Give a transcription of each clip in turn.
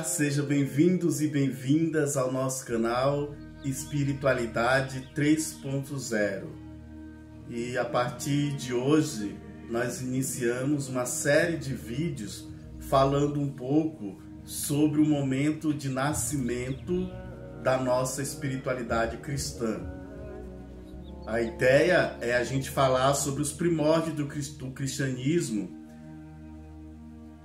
Olá, sejam bem-vindos e bem-vindas ao nosso canal Espiritualidade 3.0. E a partir de hoje nós iniciamos uma série de vídeos falando um pouco sobre o momento de nascimento da nossa espiritualidade cristã. A ideia é a gente falar sobre os primórdios do cristianismo,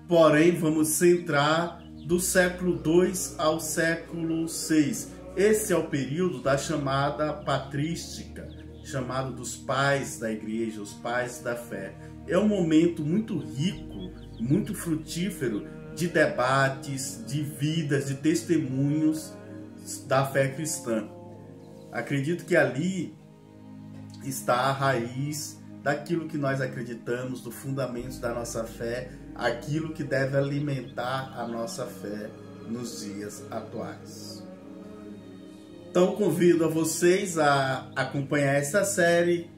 porém vamos centrar do século II ao século VI. Esse é o período da chamada patrística, chamado dos pais da igreja, os pais da fé. É um momento muito rico, muito frutífero de debates, de vidas, de testemunhos da fé cristã. Acredito que ali está a raiz daquilo que nós acreditamos, do fundamento da nossa fé, aquilo que deve alimentar a nossa fé nos dias atuais. Então convido a vocês a acompanhar essa série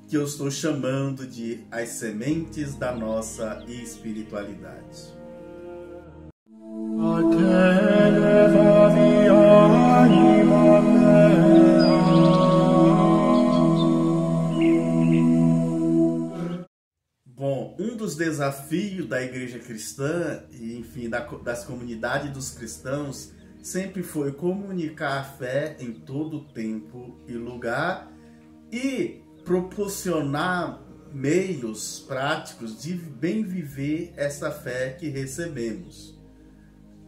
que eu estou chamando de As Sementes da Nossa Espiritualidade. Bom, um dos desafios da igreja cristã e, enfim, das comunidades dos cristãos sempre foi comunicar a fé em todo tempo e lugar e proporcionar meios práticos de bem viver essa fé que recebemos.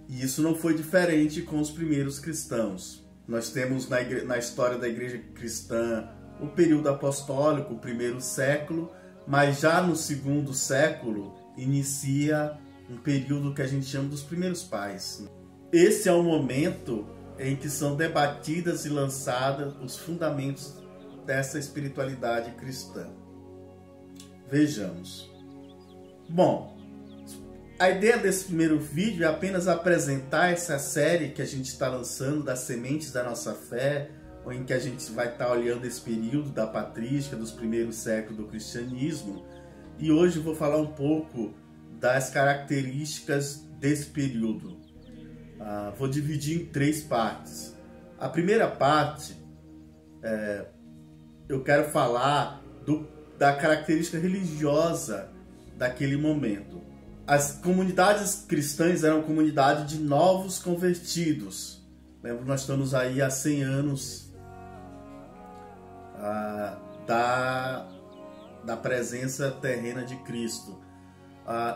E isso não foi diferente com os primeiros cristãos. Nós temos na história da igreja cristã o período apostólico, o primeiro século, mas já no segundo século inicia um período que a gente chama dos primeiros pais. Esse é o momento em que são debatidas e lançados os fundamentos dessa espiritualidade cristã. Vejamos. Bom, a ideia desse primeiro vídeo é apenas apresentar essa série que a gente está lançando das sementes da nossa fé, em que a gente vai estar olhando esse período da patrística, dos primeiros séculos do cristianismo. E hoje eu vou falar um pouco das características desse período. Vou dividir em três partes. A primeira parte, eu quero falar da característica religiosa daquele momento. As comunidades cristãs eram comunidades de novos convertidos. Lembra que nós estamos aí há 100 anos da presença terrena de Cristo.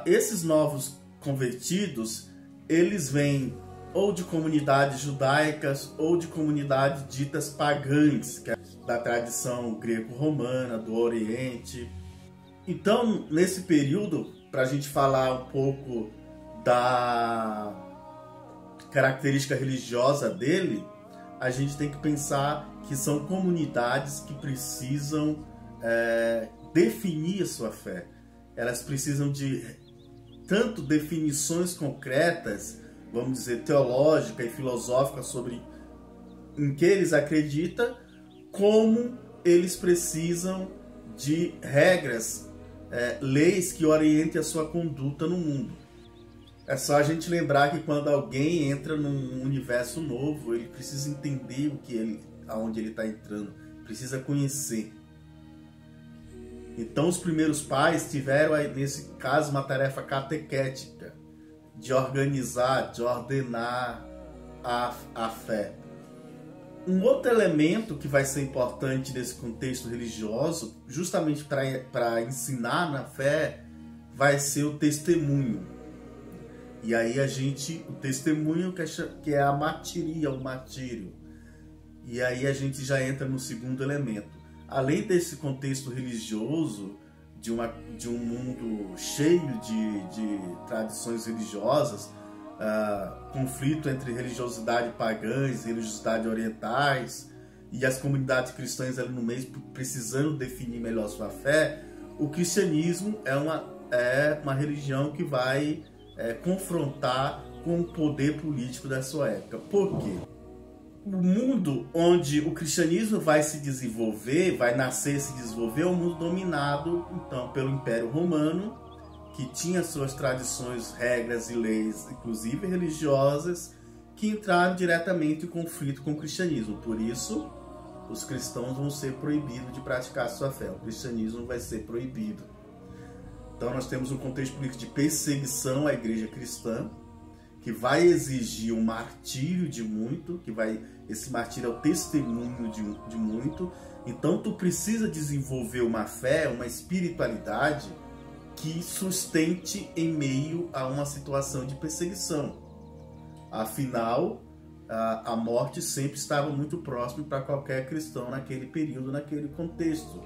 Esses novos convertidos, eles vêm ou de comunidades judaicas ou de comunidades ditas pagãs, que é da tradição greco-romana, do Oriente. Então, nesse período, para a gente falar um pouco da característica religiosa dele, a gente tem que pensar que são comunidades que precisam definir a sua fé. Elas precisam de tanto definições concretas, vamos dizer, teológica e filosófica sobre em que eles acreditam, como eles precisam de regras, leis que orientem a sua conduta no mundo. É só a gente lembrar que quando alguém entra num universo novo, ele precisa entender aonde ele está entrando, precisa conhecer. Então os primeiros pais tiveram, nesse caso, uma tarefa catequética, de organizar, de ordenar a fé. Um outro elemento que vai ser importante nesse contexto religioso, justamente para ensinar na fé, vai ser o testemunho. E aí o testemunho que é a martiria, o martírio. E aí a gente já entra no segundo elemento. Além desse contexto religioso, de um mundo cheio de tradições religiosas, conflito entre religiosidade pagãs e religiosidade orientais, e as comunidades cristãs ali no meio precisando definir melhor sua fé, o cristianismo é uma religião que vai confrontar com o poder político da sua época. Por quê? O mundo onde o cristianismo vai se desenvolver, vai nascer e se desenvolver, é um mundo dominado então pelo Império Romano que tinha suas tradições, regras e leis, inclusive religiosas, que entraram diretamente em conflito com o cristianismo. Por isso, os cristãos vão ser proibidos de praticar sua fé. O cristianismo vai ser proibido. Então nós temos um contexto político de perseguição à igreja cristã, que vai exigir um martírio de muito, esse martírio é o testemunho de muito. Então tu precisa desenvolver uma fé, uma espiritualidade que sustente em meio a uma situação de perseguição. Afinal, a morte sempre estava muito próxima para qualquer cristão naquele período, naquele contexto.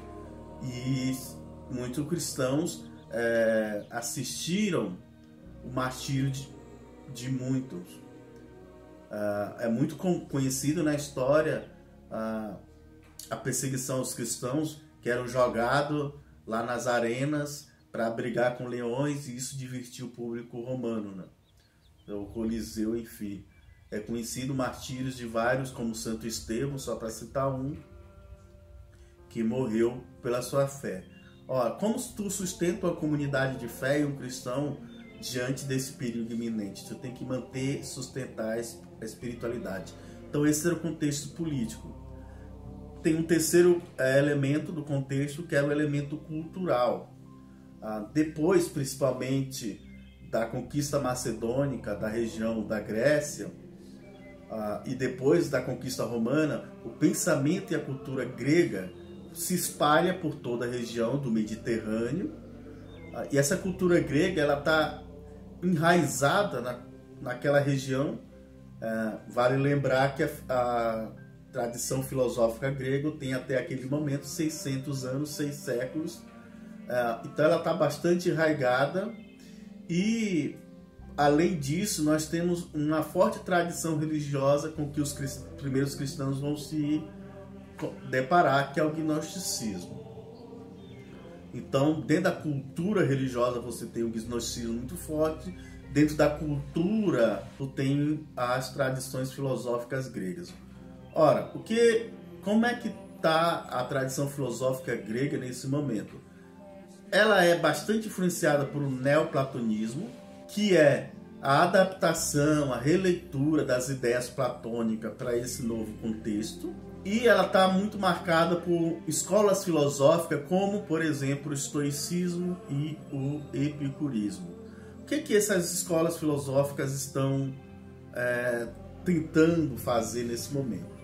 E muitos cristãos assistiram o martírio de muitos. É muito conhecido na história a perseguição aos cristãos, que eram jogados lá nas arenas para brigar com leões, e isso divertia o público romano, né? O Coliseu, enfim. É conhecido martírios de vários, como Santo Estevão, só para citar um, que morreu pela sua fé. Ora, como tu sustenta uma comunidade de fé e um cristão diante desse perigo iminente? Tu tem que sustentar a espiritualidade. Então esse era o contexto político. Tem um terceiro elemento do contexto, que é o elemento cultural. Depois, principalmente, da conquista macedônica da região da Grécia, e depois da conquista romana, o pensamento e a cultura grega se espalha por toda a região do Mediterrâneo. E essa cultura grega ela está enraizada naquela região. Vale lembrar que a tradição filosófica grega tem até aquele momento 600 anos, 6 séculos. Então ela está bastante arraigada, e além disso nós temos uma forte tradição religiosa com que os primeiros cristãos vão se deparar, que é o gnosticismo. Então, dentro da cultura religiosa você tem o gnosticismo muito forte, dentro da cultura tu tem as tradições filosóficas gregas. Ora, como é que está a tradição filosófica grega nesse momento? Ela é bastante influenciada por um neoplatonismo, que é a adaptação, a releitura das ideias platônicas para esse novo contexto. E ela está muito marcada por escolas filosóficas como, por exemplo, o estoicismo e o epicurismo. O que essas escolas filosóficas estão tentando fazer nesse momento?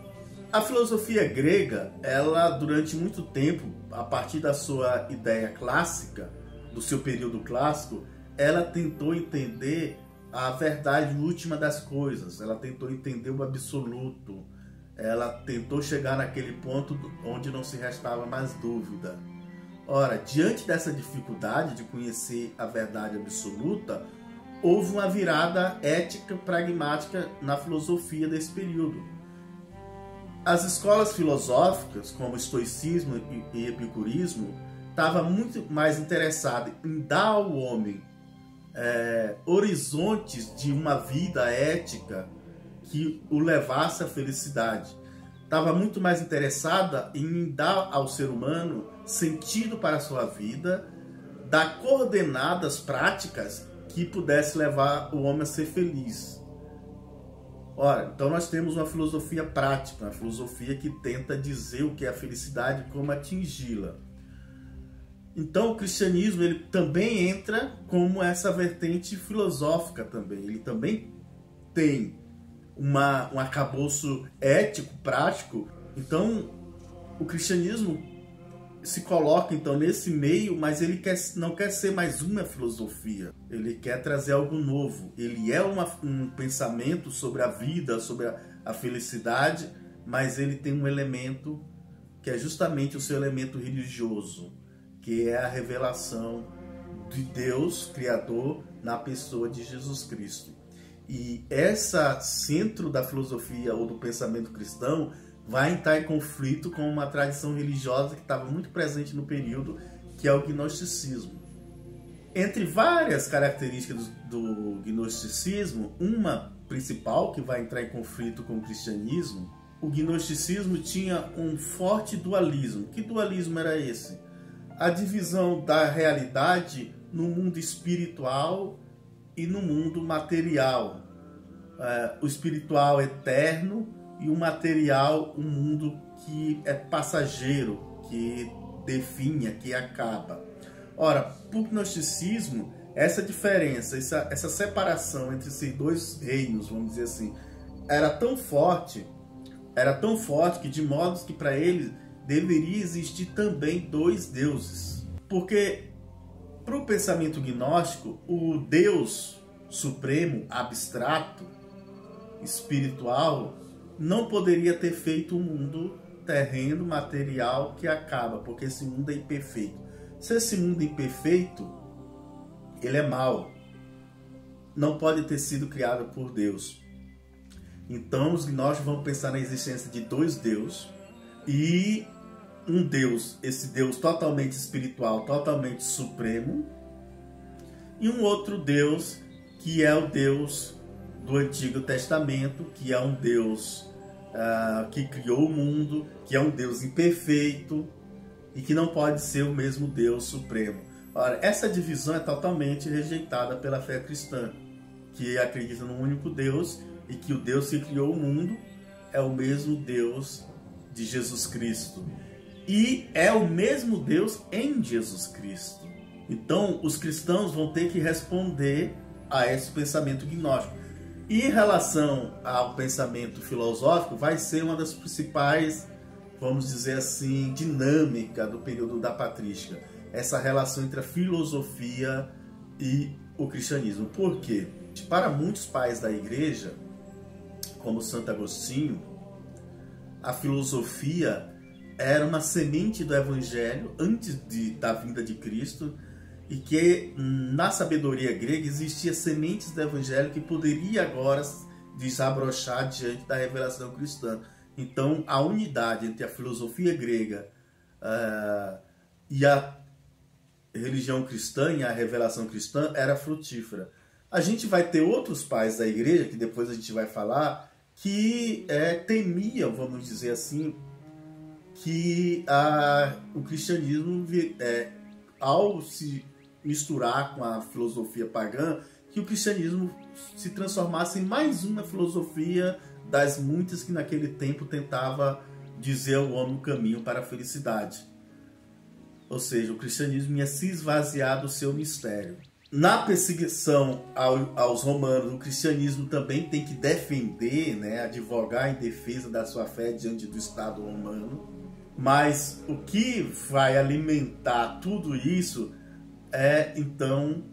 A filosofia grega, ela durante muito tempo, a partir da sua ideia clássica, do seu período clássico, ela tentou entender a verdade última das coisas, ela tentou entender o absoluto, ela tentou chegar naquele ponto onde não se restava mais dúvida. Ora, diante dessa dificuldade de conhecer a verdade absoluta, houve uma virada ética pragmática na filosofia desse período. As escolas filosóficas, como o estoicismo e epicurismo, estavam muito mais interessadas em dar ao homem horizontes de uma vida ética que o levasse à felicidade. Estava muito mais interessada em dar ao ser humano sentido para a sua vida, dar coordenadas práticas que pudesse levar o homem a ser feliz. Ora, então nós temos uma filosofia prática, uma filosofia que tenta dizer o que é a felicidade e como atingi-la. Então o cristianismo ele também entra como essa vertente filosófica também. Ele também tem um arcabouço ético, prático. Então o cristianismo se coloca então nesse meio, mas ele não quer ser mais uma filosofia. Ele quer trazer algo novo. Ele é um pensamento sobre a vida, sobre a felicidade, mas ele tem um elemento que é justamente o seu elemento religioso, que é a revelação de Deus Criador na pessoa de Jesus Cristo. E esse centro da filosofia ou do pensamento cristão vai entrar em conflito com uma tradição religiosa que estava muito presente no período, que é o gnosticismo. Entre várias características do gnosticismo, uma principal que vai entrar em conflito com o cristianismo, o gnosticismo tinha um forte dualismo. Que dualismo era esse? A divisão da realidade no mundo espiritual e no mundo material. O espiritual eterno e o material, um mundo que é passageiro, que definha, que acaba. Ora, para o gnosticismo, essa diferença, essa separação entre esses dois reinos, vamos dizer assim, era tão forte que de modo que para eles deveria existir também dois deuses. Porque para o pensamento gnóstico, o Deus supremo, abstrato, espiritual, não poderia ter feito um mundo terreno, material, que acaba, porque esse mundo é imperfeito. Se esse mundo é imperfeito, ele é mau. Não pode ter sido criado por Deus. Então os gnósticos vão pensar na existência de dois deuses e um Deus, esse Deus totalmente espiritual, totalmente supremo, e um outro Deus que é o Deus do Antigo Testamento, que é um Deus que criou o mundo, que é um Deus imperfeito e que não pode ser o mesmo Deus supremo. Ora, essa divisão é totalmente rejeitada pela fé cristã, que acredita num único Deus e que o Deus que criou o mundo é o mesmo Deus de Jesus Cristo. E é o mesmo Deus em Jesus Cristo. Então, os cristãos vão ter que responder a esse pensamento gnóstico. E em relação ao pensamento filosófico, vai ser uma das principais, vamos dizer assim, dinâmica do período da patrística. Essa relação entre a filosofia e o cristianismo. Por quê? Para muitos pais da igreja, como Santo Agostinho, a filosofia era uma semente do evangelho antes da vinda de Cristo, e que na sabedoria grega existia sementes do evangelho que poderia agora desabrochar diante da revelação cristã. Então a unidade entre a filosofia grega e a religião cristã e a revelação cristã era frutífera. A gente vai ter outros pais da igreja, que depois a gente vai falar, que temiam, vamos dizer assim, que o cristianismo, ao se misturar com a filosofia pagã, que o cristianismo se transformasse em mais uma filosofia das muitas que naquele tempo tentava dizer ao homem o caminho para a felicidade. Ou seja, o cristianismo ia se esvaziar do seu mistério. Na perseguição aos romanos, o cristianismo também tem que defender, advogar em defesa da sua fé diante do Estado romano. Mas o que vai alimentar tudo isso é, então,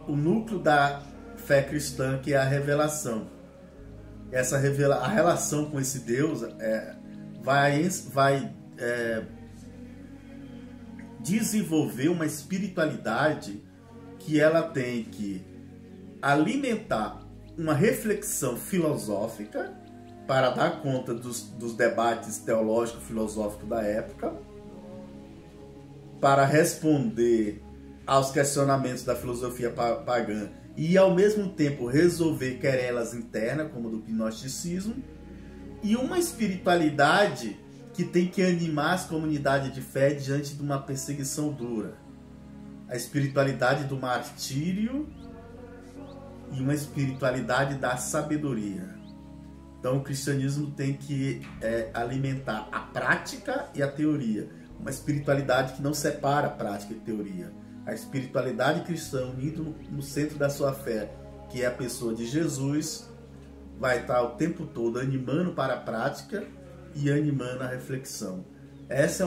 o núcleo da fé cristã, que é a revelação. A relação com esse Deus vai desenvolver uma espiritualidade que ela tem que alimentar uma reflexão filosófica para dar conta dos debates teológico-filosóficos da época, para responder aos questionamentos da filosofia pagã e, ao mesmo tempo, resolver querelas internas, como do gnosticismo, e uma espiritualidade que tem que animar as comunidades de fé diante de uma perseguição dura. A espiritualidade do martírio e uma espiritualidade da sabedoria. Então o cristianismo tem que alimentar a prática e a teoria. Uma espiritualidade que não separa prática e teoria. A espiritualidade cristã, unido no centro da sua fé, que é a pessoa de Jesus, vai estar o tempo todo animando para a prática e animando a reflexão. Essa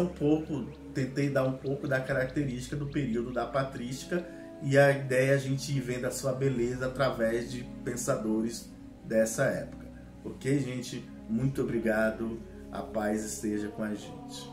tentei dar um pouco da característica do período da patrística, e a ideia é a gente ir vendo a sua beleza através de pensadores dessa época. Ok, gente? Muito obrigado. A paz esteja com a gente.